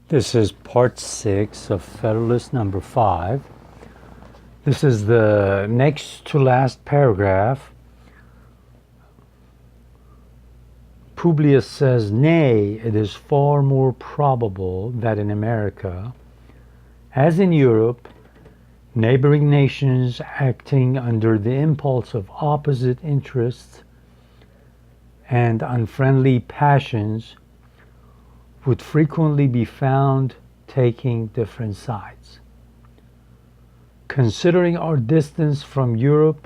This is part 6 of Federalist number 5. This is the next to last paragraph. Publius says, "Nay, it is far more probable that in America, as in Europe, neighboring nations acting under the impulse of opposite interests and unfriendly passions would frequently be found taking different sides. Considering our distance from Europe,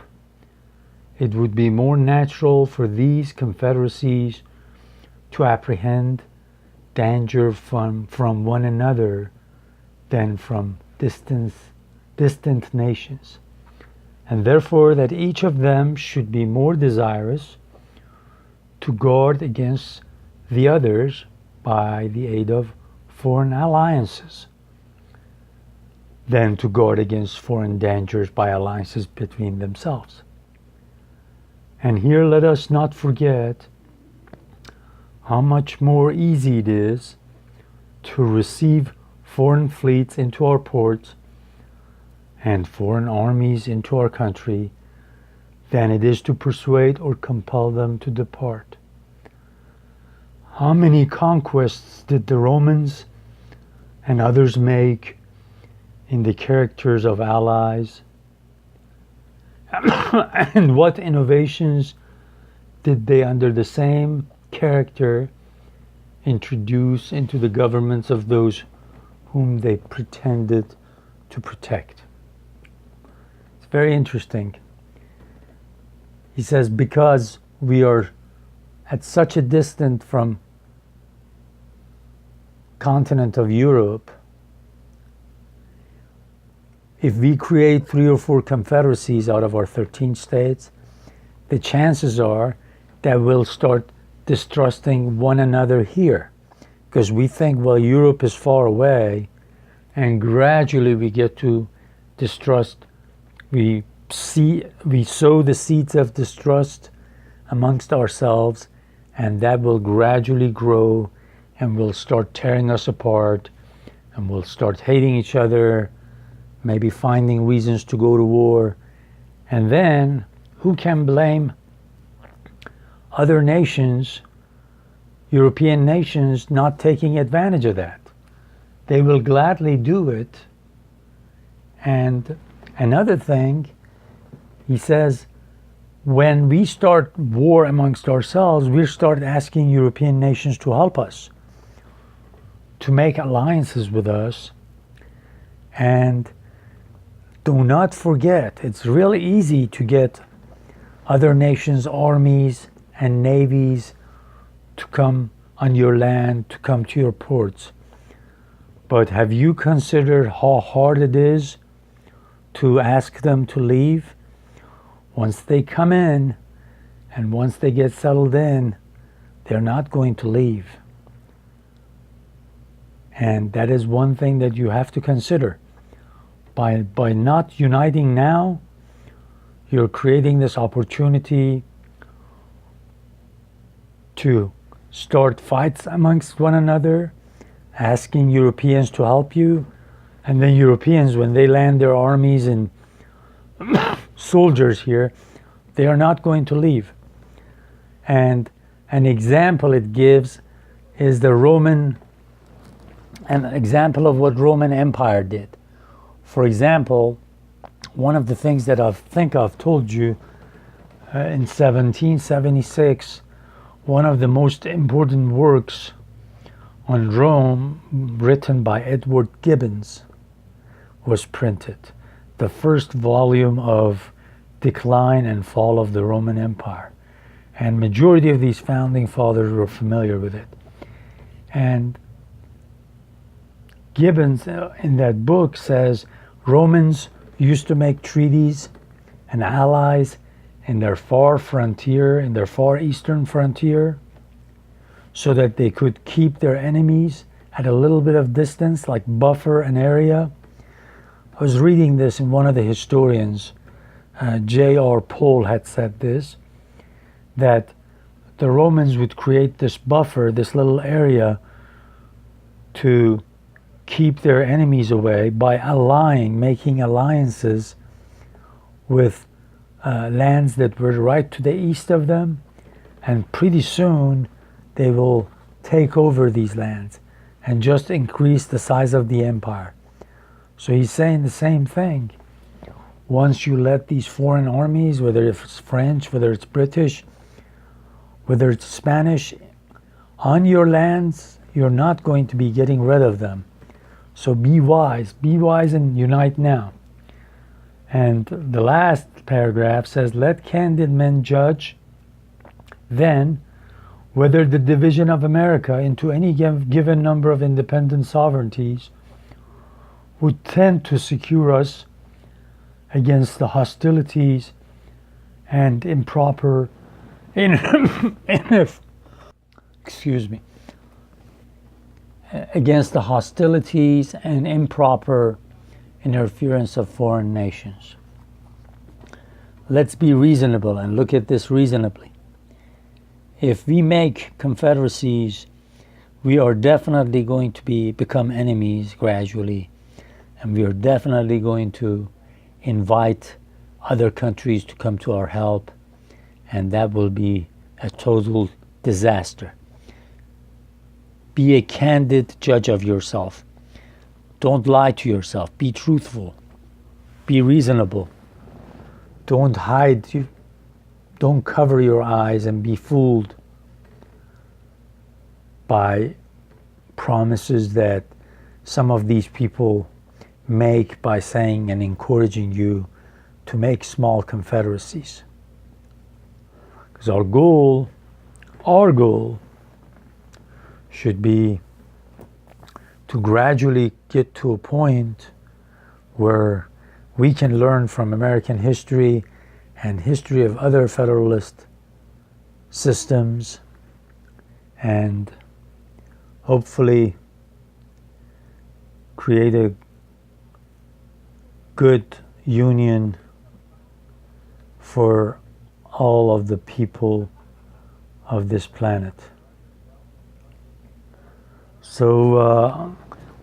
it would be more natural for these confederacies to apprehend danger from one another than from distant nations, and therefore that each of them should be more desirous to guard against the others by the aid of foreign alliances than to guard against foreign dangers by alliances between themselves. And here let us not forget how much more easy it is to receive foreign fleets into our ports and foreign armies into our country than it is to persuade or compel them to depart. How many conquests did the Romans and others make in the characters of allies? And what innovations did they, under the same character, introduce into the governments of those whom they pretended to protect?" It's very interesting. He says, because we are at such a distance from continent of Europe, if we create 3 or 4 confederacies out of our 13 states, the chances are that we'll start distrusting one another here, because we think, well, Europe is far away, and gradually we get to distrust. We sow the seeds of distrust amongst ourselves, and that will gradually grow, and will start tearing us apart, and we'll start hating each other, maybe finding reasons to go to war. And then who can blame other nations, European nations, not taking advantage of that? They will gladly do it. And another thing, he says, when we start war amongst ourselves, we start asking European nations to help us, to make alliances with us. And do not forget, it's really easy to get other nations' armies and navies to come on your land, to come to your ports. But have you considered how hard it is to ask them to leave? Once they come in, and once they get settled in, they're not going to leave. And that is one thing that you have to consider. By not uniting now, you're creating this opportunity to start fights amongst one another, asking Europeans to help you, and then Europeans, when they land their armies and soldiers here, they are not going to leave. And an example it gives is an example of what Roman Empire did. For example, one of the things that I think I've told you, in 1776, one of the most important works on Rome, written by Edward Gibbons, was printed. The first volume of Decline and Fall of the Roman Empire. And majority of these founding fathers were familiar with it. And Gibbons in that book says Romans used to make treaties and allies in their far frontier, in their far eastern frontier, so that they could keep their enemies at a little bit of distance, like buffer an area. I was reading this in one of the historians, J.R. Pohl had said this, that the Romans would create this buffer, this little area, to keep their enemies away by making alliances with lands that were right to the east of them, and pretty soon they will take over these lands and just increase the size of the empire. So he's saying the same thing. Once you let these foreign armies, whether it's French, whether it's British, whether it's Spanish, on your lands, you're not going to be getting rid of them. So be wise and unite now. And the last paragraph says, let candid men judge then whether the division of America into any given number of independent sovereignties would tend to secure us against the hostilities and improper against the hostilities and improper interference of foreign nations. Let's be reasonable and look at this reasonably. If we make confederacies, we are definitely going to become enemies gradually, and we are definitely going to invite other countries to come to our help, and that will be a total disaster. Be a candid judge of yourself. Don't lie to yourself. Be truthful. Be reasonable. Don't hide. Don't cover your eyes and be fooled by promises that some of these people make by saying and encouraging you to make small confederacies. Because our goal should be to gradually get to a point where we can learn from American history and history of other Federalist systems, and hopefully create a good union for all of the people of this planet. So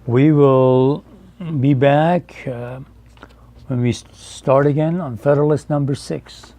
we will be back when we start again on Federalist number 6.